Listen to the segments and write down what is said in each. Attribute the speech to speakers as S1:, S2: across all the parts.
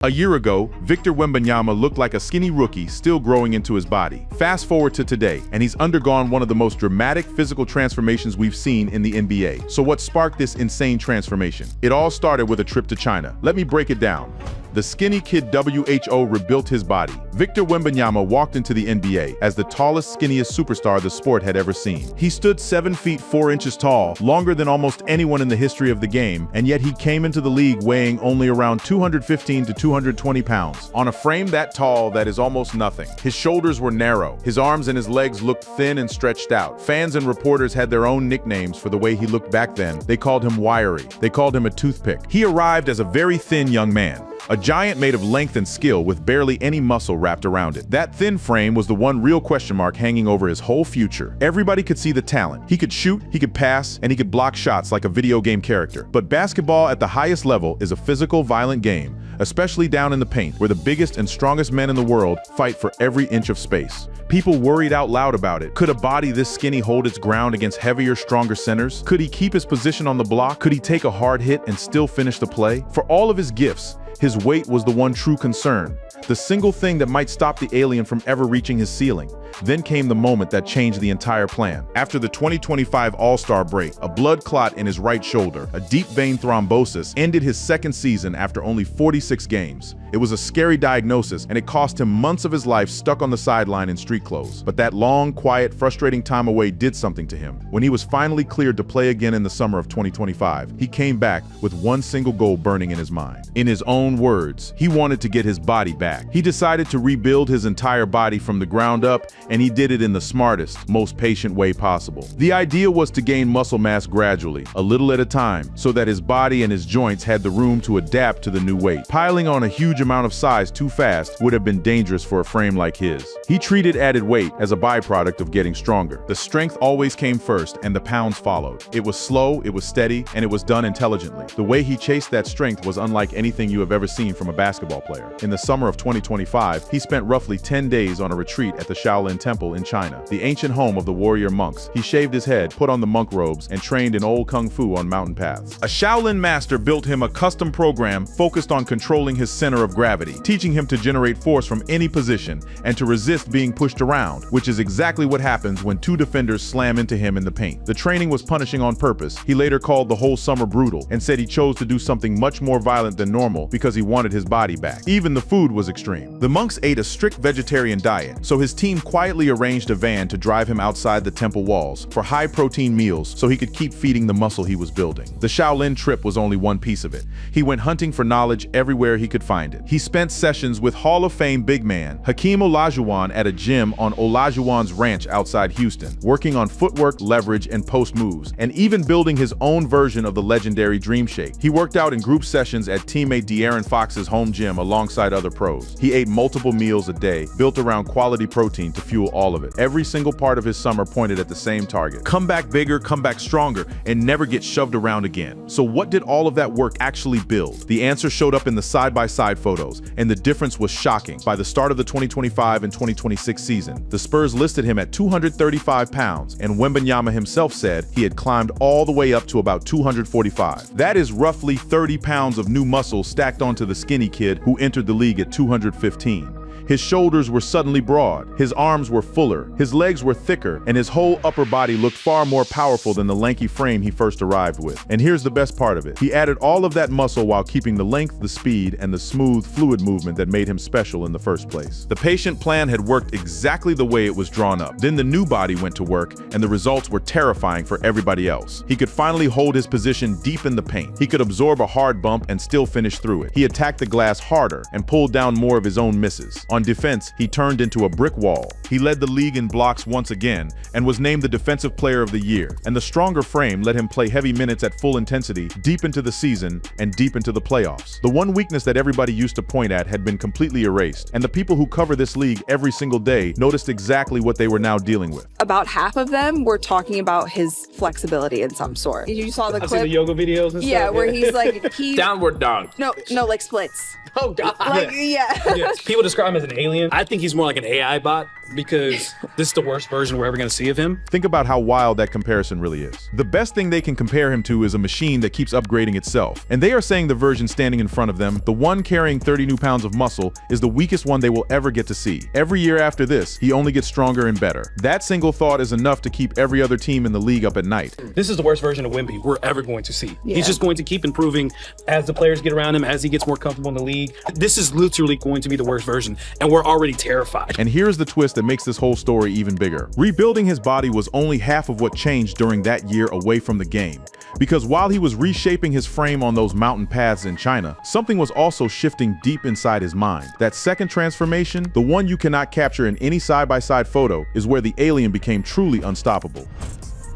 S1: A year ago, Victor Wembanyama looked like a skinny rookie still growing into his body. Fast forward to today, and he's undergone one of the most dramatic physical transformations we've seen in the NBA. So what sparked this insane transformation? It all started with a trip to China. Let me break it down. The skinny kid WHO rebuilt his body. Victor Wembanyama walked into the NBA as the tallest, skinniest superstar the sport had ever seen. He stood 7 feet 4 inches tall, longer than almost anyone in the history of the game, and yet he came into the league weighing only around 215 to 220 pounds. On a frame that tall, that is almost nothing. His shoulders were narrow. His arms and his legs looked thin and stretched out. Fans and reporters had their own nicknames for the way he looked back then. They called him wiry. They called him a toothpick. He arrived as a very thin young man. A giant made of length and skill with barely any muscle wrapped around it. That thin frame was the one real question mark hanging over his whole future. Everybody could see the talent. He could shoot, he could pass, and he could block shots like a video game character. But basketball at the highest level is a physical, violent game, especially down in the paint, where the biggest and strongest men in the world fight for every inch of space. People worried out loud about it. Could a body this skinny hold its ground against heavier, stronger centers? Could he keep his position on the block? Could he take a hard hit and still finish the play? For all of his gifts, his weight was the one true concern, the single thing that might stop the alien from ever reaching his ceiling. Then came the moment that changed the entire plan. After the 2025 All-Star break, a blood clot in his right shoulder, a deep vein thrombosis, ended his second season after only 46 games. It was a scary diagnosis, and it cost him months of his life stuck on the sideline in street clothes. But that long, quiet, frustrating time away did something to him. When he was finally cleared to play again in the summer of 2025, he came back with one single goal burning in his mind. In his own words, he wanted to get his body back. He decided to rebuild his entire body from the ground up, and he did it in the smartest, most patient way possible. The idea was to gain muscle mass gradually, a little at a time, so that his body and his joints had the room to adapt to the new weight. Piling on a huge amount of size too fast would have been dangerous for a frame like his. He treated added weight as a byproduct of getting stronger. The strength always came first, and the pounds followed. It was slow, it was steady, and it was done intelligently. The way he chased that strength was unlike anything you have ever seen from a basketball player. In the summer of 2025, he spent roughly 10 days on a retreat at the Shaolin Temple in China, the ancient home of the warrior monks. He shaved his head, put on the monk robes, and trained in old kung fu on mountain paths. A Shaolin master built him a custom program focused on controlling his center of gravity, teaching him to generate force from any position and to resist being pushed around, which is exactly what happens when two defenders slam into him in the paint. The training was punishing on purpose. He later called the whole summer brutal and said he chose to do something much more violent than normal because he wanted his body back. Even the food was extreme. The monks ate a strict vegetarian diet, so his team quietly arranged a van to drive him outside the temple walls for high-protein meals so he could keep feeding the muscle he was building. The Shaolin trip was only one piece of it. He went hunting for knowledge everywhere he could find it. He spent sessions with Hall of Fame big man Hakeem Olajuwon at a gym on Olajuwon's ranch outside Houston, working on footwork, leverage, and post moves, and even building his own version of the legendary Dream Shake. He worked out in group sessions at teammate De'Aaron Fox's home gym alongside other pros. He ate multiple meals a day, built around quality protein to fuel all of it. Every single part of his summer pointed at the same target: come back bigger, come back stronger, and never get shoved around again. So what did all of that work actually build? The answer showed up in the side-by-side photos, and the difference was shocking. By the start of the 2025 and 2026 season, the Spurs listed him at 235 pounds, and Wembanyama himself said he had climbed all the way up to about 245. That is roughly 30 pounds of new muscle stacked onto the skinny kid who entered the league at 215. His shoulders were suddenly broad, his arms were fuller, his legs were thicker, and his whole upper body looked far more powerful than the lanky frame he first arrived with. And here's the best part of it. He added all of that muscle while keeping the length, the speed, and the smooth, fluid movement that made him special in the first place. The patient plan had worked exactly the way it was drawn up. Then the new body went to work, and the results were terrifying for everybody else. He could finally hold his position deep in the paint. He could absorb a hard bump and still finish through it. He attacked the glass harder and pulled down more of his own misses. On defense, he turned into a brick wall. He led the league in blocks once again and was named the Defensive Player of the Year. And the stronger frame let him play heavy minutes at full intensity deep into the season and deep into the playoffs. The one weakness that everybody used to point at had been completely erased, and the people who cover this league every single day noticed exactly what they were now dealing with.
S2: About half of them were talking about his flexibility in some sort. You saw the
S3: I've
S2: clip?
S3: seen the yoga videos and stuff.
S2: Yeah, where he's like,
S4: Downward dog.
S2: no, like splits.
S3: Oh, God.
S2: Like, yeah.
S3: Yes, people describe him as as an alien. I think he's more like an AI bot because this is the worst version we're ever going to see of him.
S1: Think about how wild that comparison really is. The best thing they can compare him to is a machine that keeps upgrading itself. And they are saying the version standing in front of them, the one carrying 30 new pounds of muscle, is the weakest one they will ever get to see. Every year after this, he only gets stronger and better. That single thought is enough to keep every other team in the league up at night.
S3: This is the worst version of Wemby we're ever going to see.
S2: Yeah.
S3: He's just going to keep improving as the players get around him, as he gets more comfortable in the league. This is literally going to be the worst version, and we're already terrified.
S1: And here's the twist that makes this whole story even bigger. Rebuilding his body was only half of what changed during that year away from the game. Because while he was reshaping his frame on those mountain paths in China, something was also shifting deep inside his mind. That second transformation, the one you cannot capture in any side-by-side photo, is where the alien became truly unstoppable.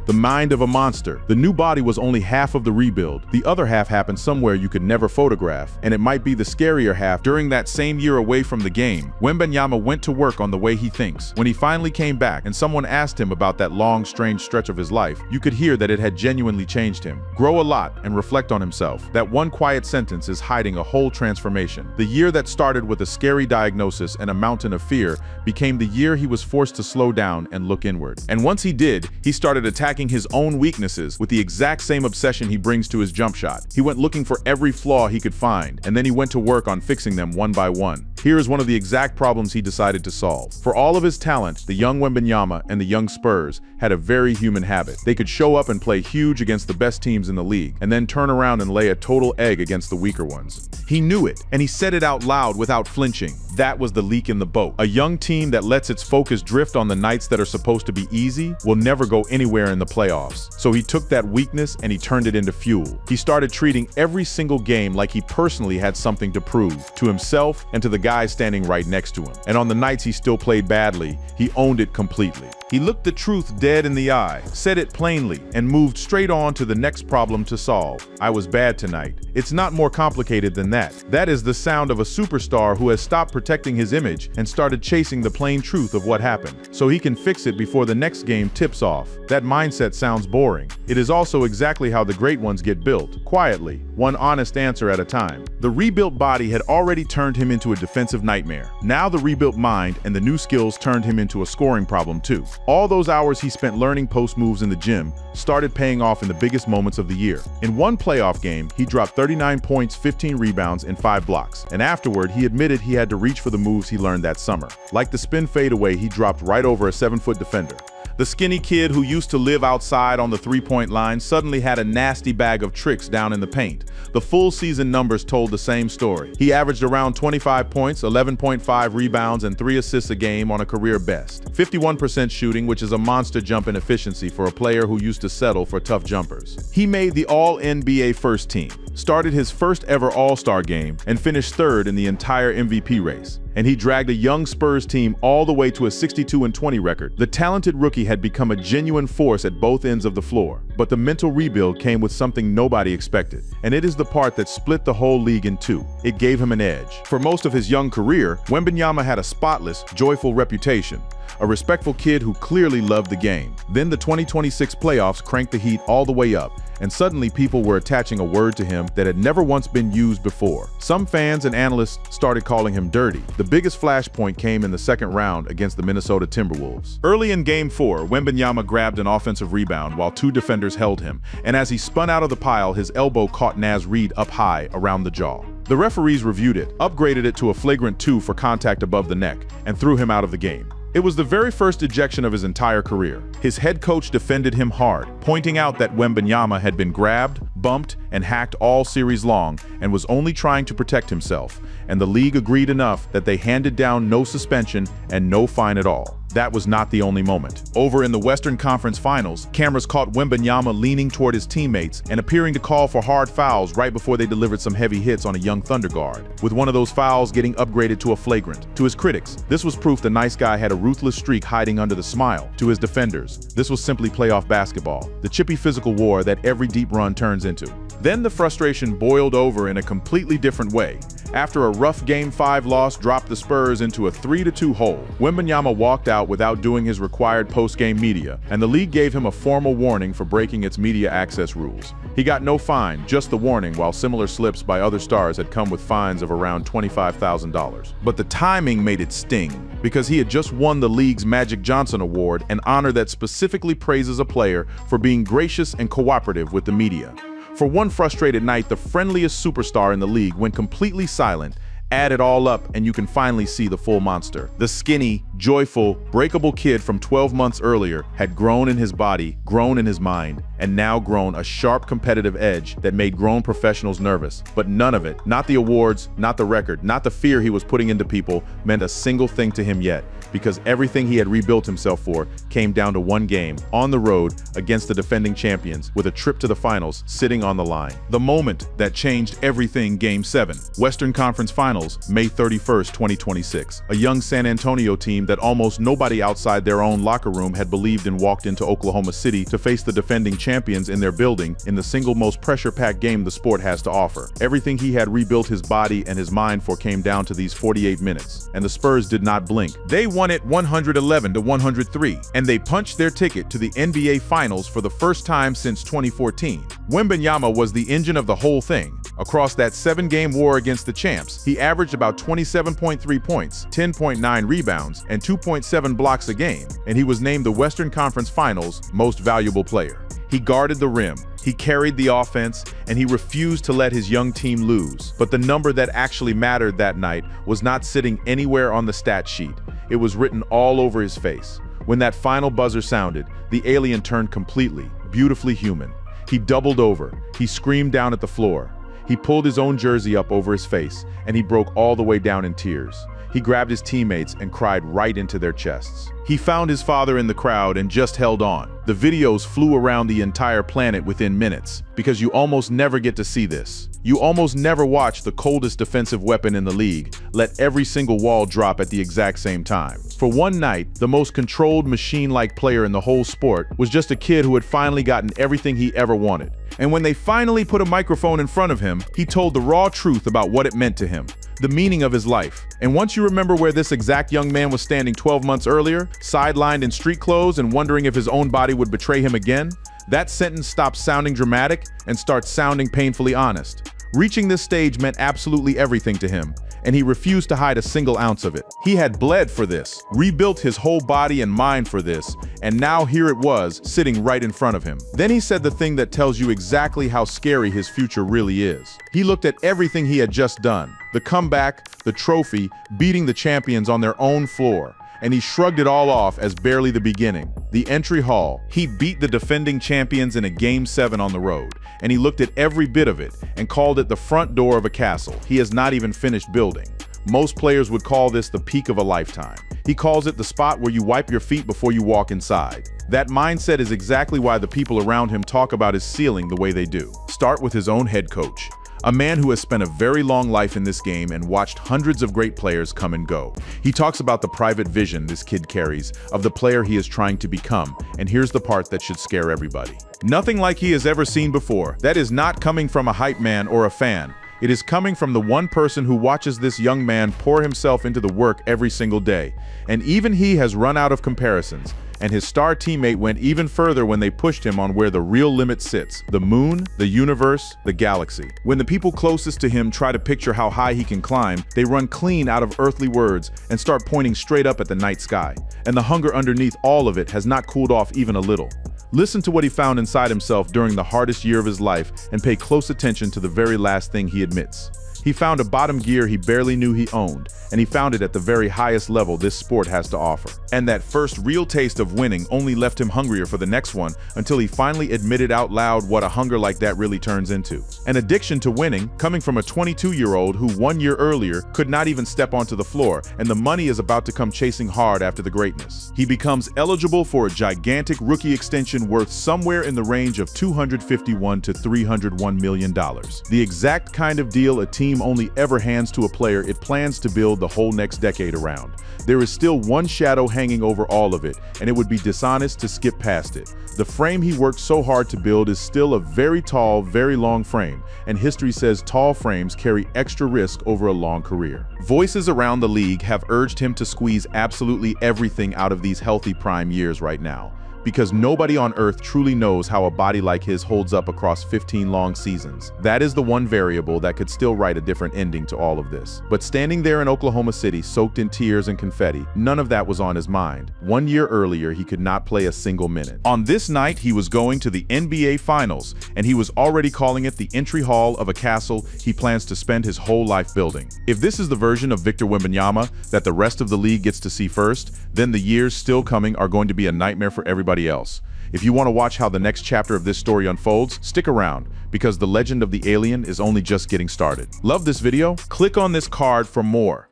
S1: The mind of a monster. The new body was only half of the rebuild. The other half happened somewhere you could never photograph, and it might be the scarier half. During that same year away from the game, Wembanyama went to work on the way he thinks. When he finally came back and someone asked him about that long, strange stretch of his life, you could hear that it had genuinely changed him. Grow a lot and reflect on himself. That one quiet sentence is hiding a whole transformation. The year that started with a scary diagnosis and a mountain of fear became the year he was forced to slow down and look inward. And once he did, he started attacking his own weaknesses with the exact same obsession he brings to his jump shot. He went looking for every flaw he could find, and then he went to work on fixing them one by one. Here is one of the exact problems he decided to solve. For all of his talent, the young Wembanyama and the young Spurs had a very human habit. They could show up and play huge against the best teams in the league, and then turn around and lay a total egg against the weaker ones. He knew it, and he said it out loud without flinching. That was the leak in the boat. A young team that lets its focus drift on the nights that are supposed to be easy will never go anywhere in the playoffs. So he took that weakness and he turned it into fuel. He started treating every single game like he personally had something to prove, to himself and to the guys standing right next to him. And on the nights he still played badly, he owned it completely. He looked the truth dead in the eye, said it plainly, and moved straight on to the next problem to solve. I was bad tonight. It's not more complicated than that. That is the sound of a superstar who has stopped protecting his image and started chasing the plain truth of what happened, so he can fix it before the next game tips off. That mindset sounds boring. It is also exactly how the great ones get built, quietly, one honest answer at a time. The rebuilt body had already turned him into a defensive nightmare. Now the rebuilt mind and the new skills turned him into a scoring problem too. All those hours he spent learning post moves in the gym started paying off in the biggest moments of the year. In one playoff game, he dropped 39 points, 15 rebounds, and 5 blocks. And afterward, he admitted he had to reach for the moves he learned that summer. Like the spin fadeaway, he dropped right over a 7-foot defender. The skinny kid who used to live outside on the three-point line suddenly had a nasty bag of tricks down in the paint. The full season numbers told the same story. He averaged around 25 points, 11.5 rebounds, and 3 assists a game on a career best. 51% shooting, which is a monster jump in efficiency for a player who used to settle for tough jumpers. He made the All-NBA first team, started his first ever All-Star game, and finished third in the entire MVP race. And he dragged a young Spurs team all the way to a 62-20 record. The talented rookie had become a genuine force at both ends of the floor. But the mental rebuild came with something nobody expected. And it is the part that split the whole league in two. It gave him an edge. For most of his young career, Wembanyama had a spotless, joyful reputation. A respectful kid who clearly loved the game. Then the 2026 playoffs cranked the heat all the way up, and suddenly people were attaching a word to him that had never once been used before. Some fans and analysts started calling him dirty. The biggest flashpoint came in the second round against the Minnesota Timberwolves. Early in Game 4, Wembanyama grabbed an offensive rebound while 2 defenders held him, and as he spun out of the pile, his elbow caught Naz Reid up high around the jaw. The referees reviewed it, upgraded it to a flagrant 2 for contact above the neck, and threw him out of the game. It was the very first ejection of his entire career. His head coach defended him hard, pointing out that Wembanyama had been grabbed, bumped, and hacked all series long and was only trying to protect himself, and the league agreed enough that they handed down no suspension and no fine at all. That was not the only moment. Over in the Western Conference Finals, cameras caught Wembanyama leaning toward his teammates and appearing to call for hard fouls right before they delivered some heavy hits on a young Thunder guard, with one of those fouls getting upgraded to a flagrant. To his critics, this was proof the nice guy had a ruthless streak hiding under the smile. To his defenders, this was simply playoff basketball, the chippy physical war that every deep run turns into. Then the frustration boiled over in a completely different way. After a rough Game 5 loss dropped the Spurs into a 3-2 hole, Wembanyama walked out without doing his required post-game media, and the league gave him a formal warning for breaking its media access rules. He got no fine, just the warning, while similar slips by other stars had come with fines of around $25,000. But the timing made it sting, because he had just won the league's Magic Johnson Award, an honor that specifically praises a player for being gracious and cooperative with the media. For one frustrated night, the friendliest superstar in the league went completely silent. Add it all up, and you can finally see the full monster. The skinny, joyful, breakable kid from 12 months earlier had grown in his body, grown in his mind, and now grown a sharp competitive edge that made grown professionals nervous. But none of it, not the awards, not the record, not the fear he was putting into people, meant a single thing to him yet, because everything he had rebuilt himself for came down to one game, on the road, against the defending champions, with a trip to the finals sitting on the line. The moment that changed everything. Game 7, Western Conference Finals, May 31st, 2026. A young San Antonio team that almost nobody outside their own locker room had believed in walked into Oklahoma City to face the defending champions in their building in the single most pressure-packed game the sport has to offer. Everything he had rebuilt his body and his mind for came down to these 48 minutes, and the Spurs did not blink. They won it 111-103, and they punched their ticket to the NBA Finals for the first time since 2014. Wembanyama was the engine of the whole thing. Across that 7-game war against the champs, he averaged about 27.3 points, 10.9 rebounds, and 2.7 blocks a game, and he was named the Western Conference Finals Most Valuable Player. He guarded the rim, he carried the offense, and he refused to let his young team lose. But the number that actually mattered that night was not sitting anywhere on the stat sheet. It was written all over his face. When that final buzzer sounded, the alien turned completely, beautifully human. He doubled over, he screamed down at the floor. He pulled his own jersey up over his face, and he broke all the way down in tears. He grabbed his teammates and cried right into their chests. He found his father in the crowd and just held on. The videos flew around the entire planet within minutes, because you almost never get to see this. You almost never watch the coldest defensive weapon in the league let every single wall drop at the exact same time. For one night, the most controlled machine-like player in the whole sport was just a kid who had finally gotten everything he ever wanted. And when they finally put a microphone in front of him, he told the raw truth about what it meant to him, the meaning of his life. And once you remember where this exact young man was standing 12 months earlier, sidelined in street clothes and wondering if his own body would betray him again, that sentence stops sounding dramatic and starts sounding painfully honest. Reaching this stage meant absolutely everything to him, and he refused to hide a single ounce of it. He had bled for this, rebuilt his whole body and mind for this, and now here it was, sitting right in front of him. Then he said the thing that tells you exactly how scary his future really is. He looked at everything he had just done, the comeback, the trophy, beating the champions on their own floor, and he shrugged it all off as barely the beginning. The entry hall, he beat the defending champions in a Game 7 on the road, and he looked at every bit of it and called it the front door of a castle he has not even finished building. Most players would call this the peak of a lifetime. He calls it the spot where you wipe your feet before you walk inside. That mindset is exactly why the people around him talk about his ceiling the way they do. Start with his own head coach. A man who has spent a very long life in this game and watched hundreds of great players come and go. He talks about the private vision this kid carries of the player he is trying to become, and here's the part that should scare everybody. Nothing like he has ever seen before. That is not coming from a hype man or a fan. It is coming from the one person who watches this young man pour himself into the work every single day. And even he has run out of comparisons. And his star teammate went even further when they pushed him on where the real limit sits: the moon, the universe, the galaxy. When the people closest to him try to picture how high he can climb, they run clean out of earthly words and start pointing straight up at the night sky. And the hunger underneath all of it has not cooled off even a little. Listen to what he found inside himself during the hardest year of his life and pay close attention to the very last thing he admits. He found a bottom gear he barely knew he owned, and he found it at the very highest level this sport has to offer. And that first real taste of winning only left him hungrier for the next one until he finally admitted out loud what a hunger like that really turns into. An addiction to winning, coming from a 22-year-old who 1 year earlier could not even step onto the floor, and the money is about to come chasing hard after the greatness. He becomes eligible for a gigantic rookie extension worth somewhere in the range of $251 to $301 million. The exact kind of deal a team team only ever hands to a player it plans to build the whole next decade around. There is still one shadow hanging over all of it, and it would be dishonest to skip past it. The frame he worked so hard to build is still a very tall, very long frame, and history says tall frames carry extra risk over a long career. Voices around the league have urged him to squeeze absolutely everything out of these healthy prime years right now, because nobody on earth truly knows how a body like his holds up across 15 long seasons. That is the one variable that could still write a different ending to all of this. But standing there in Oklahoma City, soaked in tears and confetti, none of that was on his mind. 1 year earlier, he could not play a single minute. On this night, he was going to the NBA Finals, and he was already calling it the entry hall of a castle he plans to spend his whole life building. If this is the version of Victor Wembanyama that the rest of the league gets to see first, then the years still coming are going to be a nightmare for everybody else. If you want to watch how the next chapter of this story unfolds, stick around, because the legend of the alien is only just getting started. Love this video? Click on this card for more.